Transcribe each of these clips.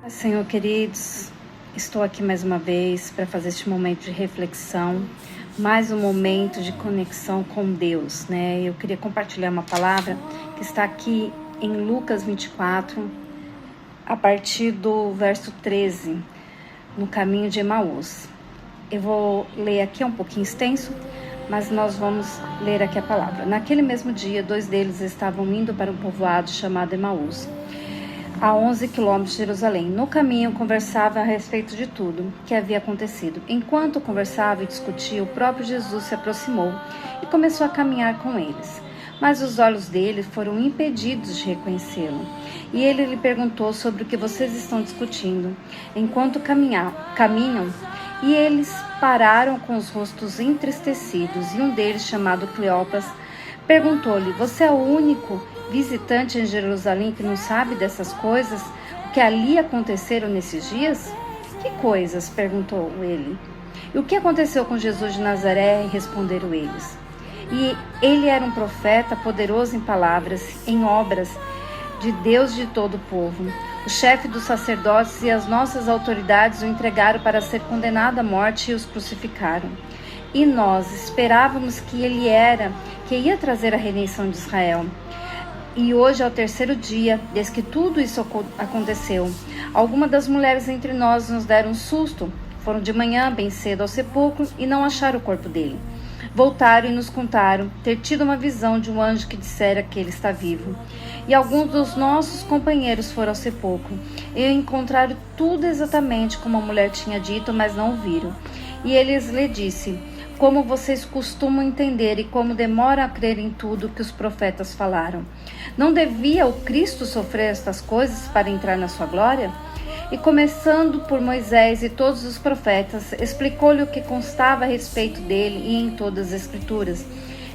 Senhor queridos, estou aqui mais uma vez para fazer este momento de reflexão, mais um momento de conexão com Deus, né? Eu queria compartilhar uma palavra que está aqui em Lucas 24, a partir do verso 13, no caminho de Emaús. Eu vou ler aqui, é um pouquinho extenso, mas nós vamos ler aqui a palavra. Naquele mesmo dia, 2 deles estavam indo para um povoado chamado Emaús, a 11 quilômetros de Jerusalém. No caminho, conversavam a respeito de tudo que havia acontecido. Enquanto conversavam e discutiam, o próprio Jesus se aproximou e começou a caminhar com eles. Mas os olhos dele foram impedidos de reconhecê-lo. E ele lhe perguntou sobre o que vocês estão discutindo, enquanto caminham. E eles pararam com os rostos entristecidos. E um deles, chamado Cleopas, perguntou-lhe: você é o único visitante em Jerusalém que não sabe dessas coisas, o que ali aconteceram nesses dias? Que coisas? Perguntou ele. E o que aconteceu com Jesus de Nazaré? Responderam eles. E ele era um profeta, poderoso em palavras, em obras, de Deus de todo o povo. O chefe dos sacerdotes e as nossas autoridades o entregaram para ser condenado à morte e os crucificaram. E nós esperávamos que ele que ia trazer a redenção de Israel. E hoje é o 3º dia, desde que tudo isso aconteceu. Algumas das mulheres entre nós nos deram um susto. Foram de manhã, bem cedo, ao sepulcro e não acharam o corpo dele. Voltaram e nos contaram ter tido uma visão de um anjo que dissera que ele está vivo. E alguns dos nossos companheiros foram ao sepulcro e encontraram tudo exatamente como a mulher tinha dito, mas não o viram. E eles lhe disse: como vocês costumam entender e como demoram a crer em tudo que os profetas falaram. Não devia o Cristo sofrer estas coisas para entrar na sua glória? E começando por Moisés e todos os profetas, explicou-lhe o que constava a respeito dele e em todas as Escrituras.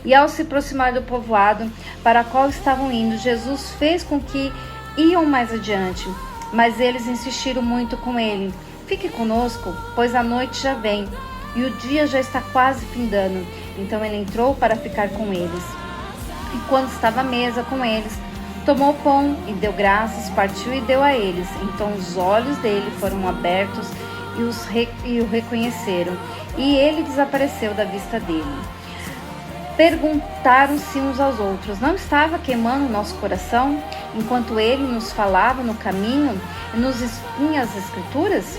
E ao se aproximar do povoado para o qual estavam indo, Jesus fez com que iam mais adiante. Mas eles insistiram muito com ele: fique conosco, pois a noite já vem e o dia já está quase findando. Então ele entrou para ficar com eles. E quando estava à mesa com eles, tomou o pão e deu graças, partiu e deu a eles. Então os olhos dele foram abertos e o reconheceram. E ele desapareceu da vista dele. Perguntaram-se uns aos outros: não estava queimando o nosso coração enquanto ele nos falava no caminho e nos expunha as Escrituras?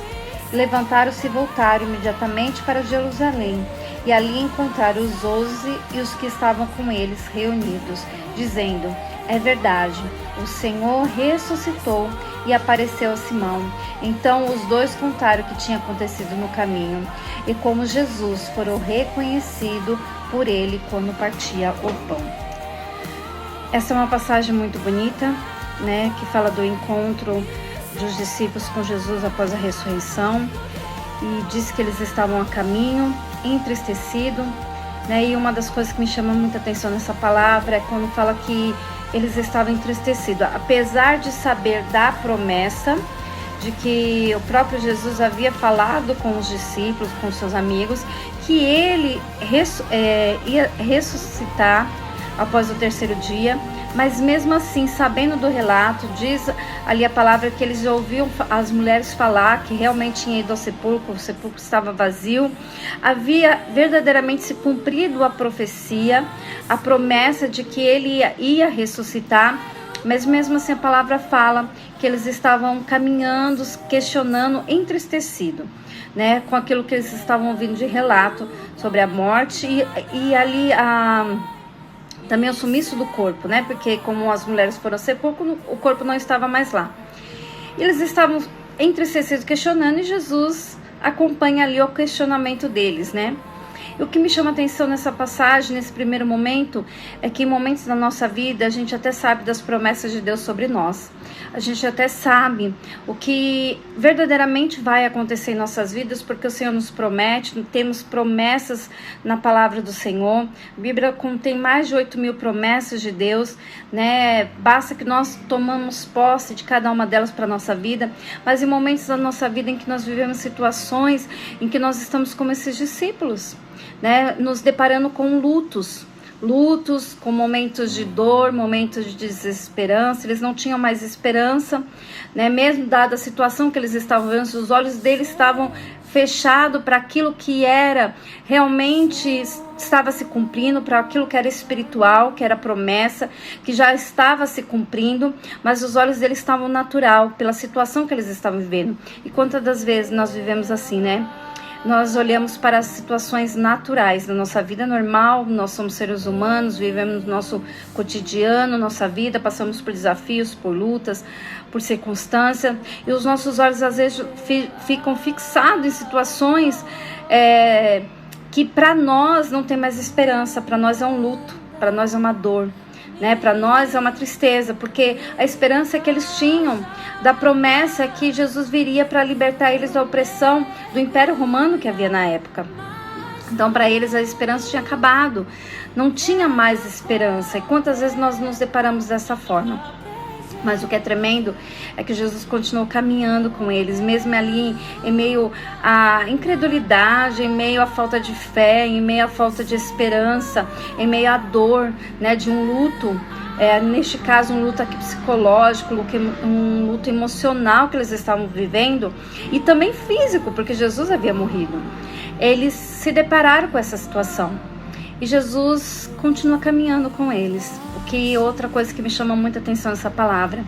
Levantaram-se e voltaram imediatamente para Jerusalém, e ali encontraram os 11 e os que estavam com eles reunidos, dizendo: é verdade, o Senhor ressuscitou e apareceu a Simão. Então os dois contaram o que tinha acontecido no caminho e como Jesus fora reconhecido por ele quando partia o pão. Essa é uma passagem muito bonita, né, que fala do encontro dos discípulos com Jesus após a ressurreição, e diz que eles estavam a caminho, entristecidos, né? E uma das coisas que me chama muita atenção nessa palavra é quando fala que eles estavam entristecidos, apesar de saber da promessa de que o próprio Jesus havia falado com os discípulos, com seus amigos, que ele ia ressuscitar após o 3º dia. Mas mesmo assim, sabendo do relato, diz ali a palavra que eles ouviam as mulheres falar que realmente tinha ido ao sepulcro, o sepulcro estava vazio. Havia verdadeiramente se cumprido a profecia, a promessa de que ele ia ressuscitar. Mas mesmo assim a palavra fala que eles estavam caminhando, questionando, entristecidos, né, com aquilo que eles estavam ouvindo de relato sobre a morte e ali também o sumiço do corpo, né? Porque como as mulheres foram ao sepulcro, o corpo não estava mais lá. Eles estavam entristecidos, questionando, e Jesus acompanha ali o questionamento deles, né? E o que me chama a atenção nessa passagem, nesse primeiro momento, é que em momentos da nossa vida, a gente até sabe das promessas de Deus sobre nós. A gente até sabe o que verdadeiramente vai acontecer em nossas vidas, porque o Senhor nos promete, temos promessas na palavra do Senhor. A Bíblia contém mais de 8.000 promessas de Deus, né? Basta que nós tomamos posse de cada uma delas para a nossa vida, mas em momentos da nossa vida em que nós vivemos situações em que nós estamos como esses discípulos, né, nos deparando com lutos, lutos, com momentos de dor, momentos de desesperança. Eles não tinham mais esperança, né? Mesmo dada a situação que eles estavam vendo, os olhos deles estavam fechados para aquilo que era realmente estava se cumprindo, para aquilo que era espiritual, que era promessa, que já estava se cumprindo, mas os olhos deles estavam natural, pela situação que eles estavam vivendo. E quantas das vezes nós vivemos assim, né? Nós olhamos para as situações naturais da nossa vida normal, nós somos seres humanos, vivemos nosso cotidiano, nossa vida, passamos por desafios, por lutas, por circunstâncias, e os nossos olhos às vezes ficam fixados em situações que para nós não tem mais esperança, para nós é um luto, para nós é uma dor, né? Para nós é uma tristeza, porque a esperança que eles tinham da promessa que Jesus viria para libertar eles da opressão do Império Romano que havia na época. Então para eles a esperança tinha acabado, não tinha mais esperança. E quantas vezes nós nos deparamos dessa forma? Mas o que é tremendo é que Jesus continuou caminhando com eles, mesmo ali em meio à incredulidade, em meio à falta de fé, em meio à falta de esperança, em meio à dor, né, de um luto. Neste caso, um luto aqui psicológico, um luto emocional que eles estavam vivendo, e também físico, porque Jesus havia morrido. Eles se depararam com essa situação. E Jesus continua caminhando com eles. Outra coisa que me chama muita atenção nessa palavra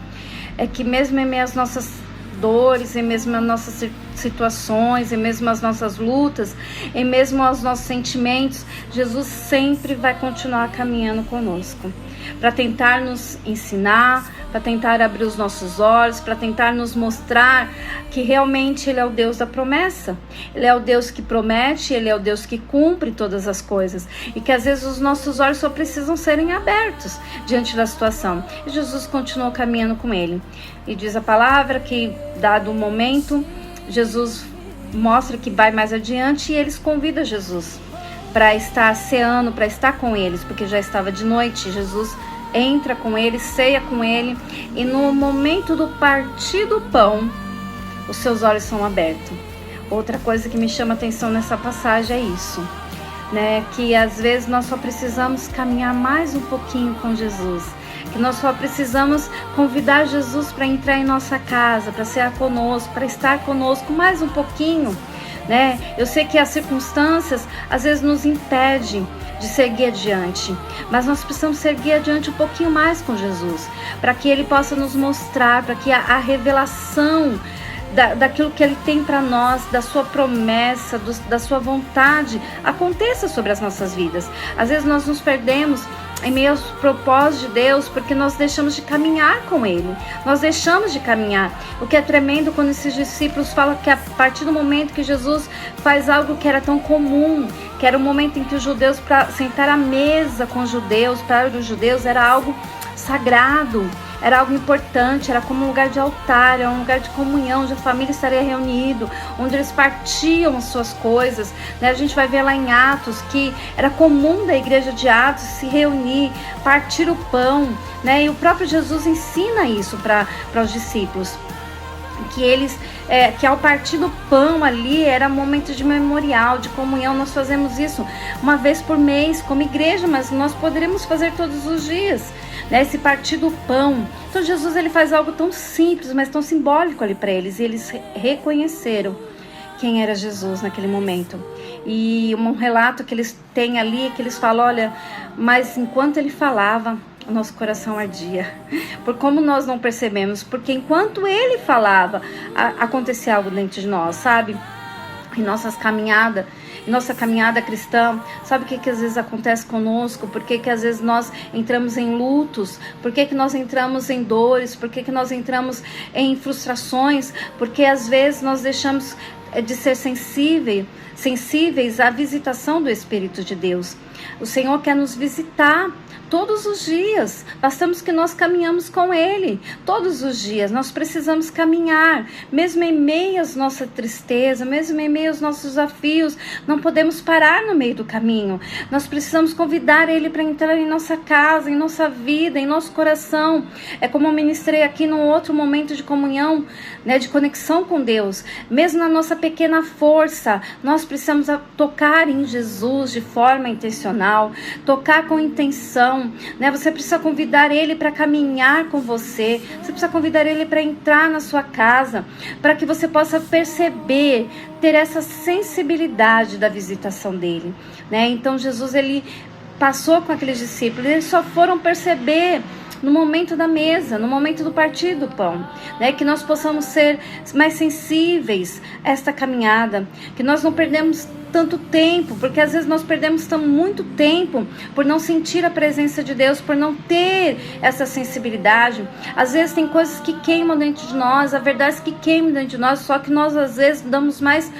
é que mesmo em meio às nossas dores, em mesmo às nossas situações, em mesmo às nossas lutas, em mesmo aos nossos sentimentos, Jesus sempre vai continuar caminhando conosco, para tentar nos ensinar, para tentar abrir os nossos olhos, para tentar nos mostrar que realmente Ele é o Deus da promessa. Ele é o Deus que promete, Ele é o Deus que cumpre todas as coisas. E que às vezes os nossos olhos só precisam serem abertos diante da situação. E Jesus continuou caminhando com ele. E diz a palavra que, dado o momento, Jesus mostra que vai mais adiante e eles convidam Jesus para estar ceando, para estar com eles, porque já estava de noite. Jesus entra com ele, ceia com ele, e no momento do partir do pão, os seus olhos são abertos. Outra coisa que me chama atenção nessa passagem é isso, né? Que às vezes nós só precisamos caminhar mais um pouquinho com Jesus, que nós só precisamos convidar Jesus para entrar em nossa casa, para cear conosco, para estar conosco mais um pouquinho, né? Eu sei que as circunstâncias às vezes nos impedem de seguir adiante, mas nós precisamos seguir adiante um pouquinho mais com Jesus, para que Ele possa nos mostrar, para que a revelação daquilo que Ele tem para nós, da sua promessa, da sua vontade, aconteça sobre as nossas vidas. Às vezes nós nos perdemos em meio aos propósitos de Deus, porque nós deixamos de caminhar com Ele, nós deixamos de caminhar. O que é tremendo quando esses discípulos falam que a partir do momento que Jesus faz algo que era tão comum, que era o momento em que os judeus, para sentar à mesa com os judeus, para os judeus era algo sagrado, era algo importante, era como um lugar de altar, era um lugar de comunhão, onde a família estaria reunida, onde eles partiam as suas coisas, né? A gente vai ver lá em Atos que era comum da igreja de Atos se reunir, partir o pão, né? E o próprio Jesus ensina isso para os discípulos, que eles, que ao partir do pão ali era momento de memorial, de comunhão. Nós fazemos isso uma vez por mês como igreja, mas nós poderíamos fazer todos os dias, né? Esse partir do pão. Então Jesus, ele faz algo tão simples, mas tão simbólico ali para eles, e eles reconheceram quem era Jesus naquele momento. E um relato que eles têm ali, que eles falam, olha, mas enquanto ele falava, o nosso coração ardia. Por como nós não percebemos, porque enquanto ele falava, acontecia algo dentro de nós, sabe? Em nossa caminhada cristã, sabe o que às vezes acontece conosco? Por que às vezes nós entramos em lutos? Por que nós entramos em dores? Por que nós entramos em frustrações? Porque às vezes nós deixamos de ser sensíveis à visitação do Espírito de Deus. O Senhor quer nos visitar todos os dias, bastamos que nós caminhamos com Ele, todos os dias, nós precisamos caminhar, mesmo em meio às nossa tristeza, mesmo em meio aos nossos desafios, não podemos parar no meio do caminho, nós precisamos convidar Ele para entrar em nossa casa, em nossa vida, em nosso coração. É como eu ministrei aqui num outro momento de comunhão, né, de conexão com Deus, mesmo na nossa pequena força, nós precisamos tocar em Jesus de forma intencional. intencional, tocar com intenção, né? Você precisa convidar Ele para caminhar com você, você precisa convidar Ele para entrar na sua casa, para que você possa perceber, ter essa sensibilidade da visitação dele, né? Então Jesus, ele passou com aqueles discípulos, eles só foram perceber no momento da mesa, no momento do partir do pão, né? Que nós possamos ser mais sensíveis a esta caminhada, que nós não perdemos tanto tempo, porque às vezes nós perdemos muito tempo por não sentir a presença de Deus, por não ter essa sensibilidade. Às vezes tem coisas que queimam dentro de nós, a verdade é que queimam dentro de nós, só que nós às vezes damos mais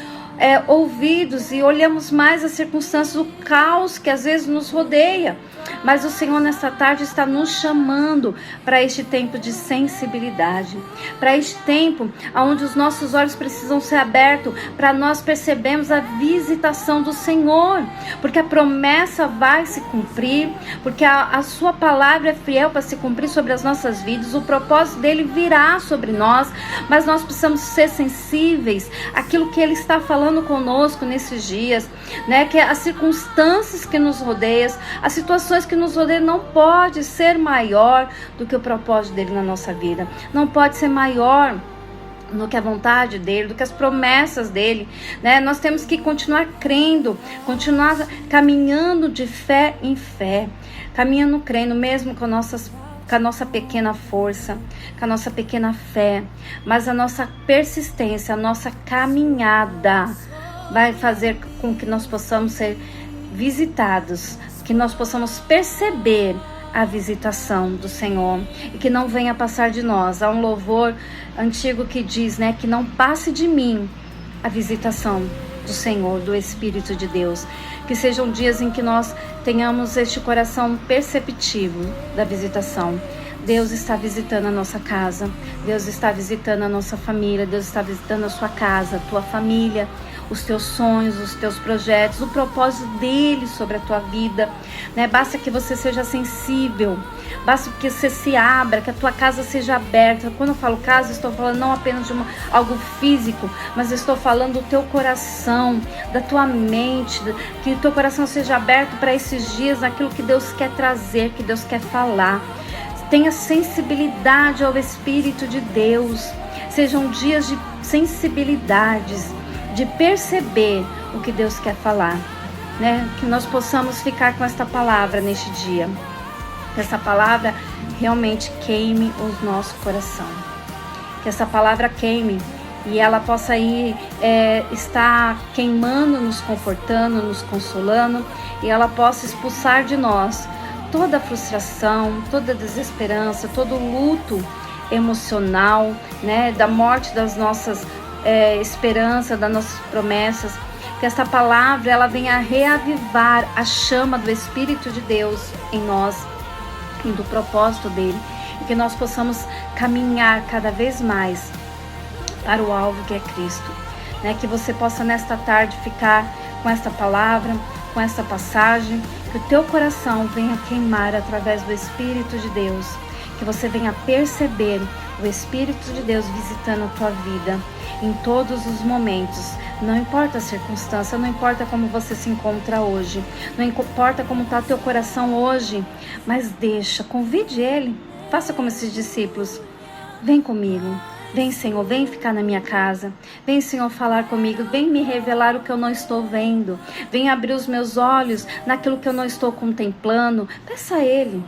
ouvidos e olhamos mais as circunstâncias, o caos que às vezes nos rodeia. Mas o Senhor nessa tarde está nos chamando para este tempo de sensibilidade, para este tempo onde os nossos olhos precisam ser abertos, para nós percebermos a visitação do Senhor, porque a promessa vai se cumprir, porque a sua palavra é fiel para se cumprir sobre as nossas vidas, o propósito dele virá sobre nós, mas nós precisamos ser sensíveis àquilo que ele está falando conosco nesses dias, né? Que as circunstâncias que nos rodeiam, as situações que nos rodeiam não pode ser maior do que o propósito dele na nossa vida, não pode ser maior do que a vontade dele, do que as promessas dele, né? Nós temos que continuar crendo, continuar caminhando de fé em fé, caminhando crendo, mesmo com a nossa pequena força, com a nossa pequena fé, mas a nossa persistência, a nossa caminhada vai fazer com que nós possamos ser visitados, que nós possamos perceber a visitação do Senhor e que não venha passar de nós. Há um louvor antigo que diz, né, que não passe de mim a visitação do Senhor, do Espírito de Deus. Que sejam dias em que nós tenhamos este coração perceptivo da visitação. Deus está visitando a nossa casa, Deus está visitando a nossa família, Deus está visitando a sua casa, a tua família, os teus sonhos, os teus projetos, o propósito dele sobre a tua vida, né? Basta que você seja sensível, basta que você se abra, que a tua casa seja aberta. Quando eu falo casa, estou falando não apenas de algo físico, mas estou falando do teu coração, da tua mente, que o teu coração seja aberto para esses dias, aquilo que Deus quer trazer, que Deus quer falar. Tenha sensibilidade ao Espírito de Deus, sejam dias de sensibilidades, de perceber o que Deus quer falar, né? Que nós possamos ficar com esta palavra neste dia, que essa palavra realmente queime o nosso coração, que essa palavra queime e ela possa estar queimando, nos confortando, nos consolando, e ela possa expulsar de nós toda a frustração, toda a desesperança, todo o luto emocional, né? Da morte das nossas esperança, das nossas promessas, que essa palavra ela venha reavivar a chama do Espírito de Deus em nós e do propósito dele, e que nós possamos caminhar cada vez mais para o alvo que é Cristo, né? Que você possa nesta tarde ficar com esta palavra, com essa passagem, que o teu coração venha queimar através do Espírito de Deus, que você venha perceber o Espírito de Deus visitando a tua vida em todos os momentos. Não importa a circunstância, não importa como você se encontra hoje, não importa como está teu coração hoje, mas convide Ele, faça como esses discípulos, vem comigo, vem Senhor, vem ficar na minha casa, vem Senhor falar comigo, vem me revelar o que eu não estou vendo, vem abrir os meus olhos naquilo que eu não estou contemplando. Peça a Ele.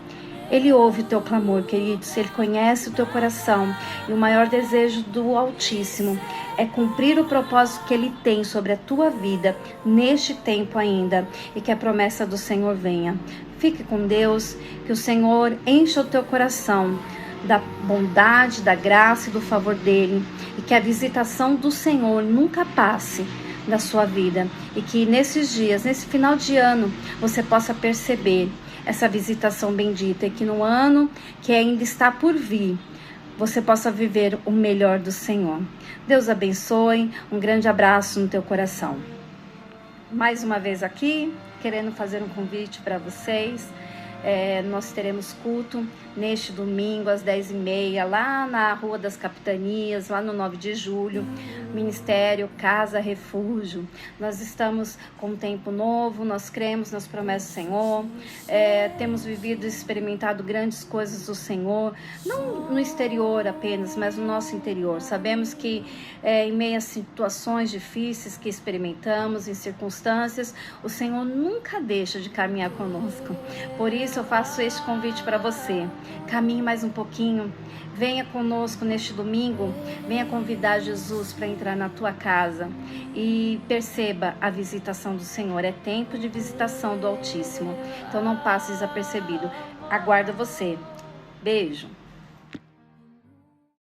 Ele ouve o teu clamor, queridos, Ele conhece o teu coração, e o maior desejo do Altíssimo é cumprir o propósito que Ele tem sobre a tua vida neste tempo ainda, e que a promessa do Senhor venha. Fique com Deus, que o Senhor encha o teu coração da bondade, da graça e do favor dEle, e que a visitação do Senhor nunca passe da sua vida, e que nesses dias, nesse final de ano, você possa perceber essa visitação bendita, e que no ano que ainda está por vir, você possa viver o melhor do Senhor. Deus abençoe, um grande abraço no teu coração. Mais uma vez aqui, querendo fazer um convite para vocês, Nós teremos culto neste domingo às 10h30, lá na Rua das Capitanias, lá no 9 de julho, Ministério Casa Refúgio. Nós estamos com um tempo novo, nós cremos nas promessas do Senhor, temos vivido e experimentado grandes coisas do Senhor, não no exterior apenas, mas no nosso interior. Sabemos que em meio a situações difíceis que experimentamos, em circunstâncias, o Senhor nunca deixa de caminhar conosco. Por isso eu faço este convite para você. Caminhe mais um pouquinho, venha conosco neste domingo, venha convidar Jesus para entrar na tua casa e perceba a visitação do Senhor. É tempo de visitação do Altíssimo, então não passe desapercebido. Aguardo você. Beijo.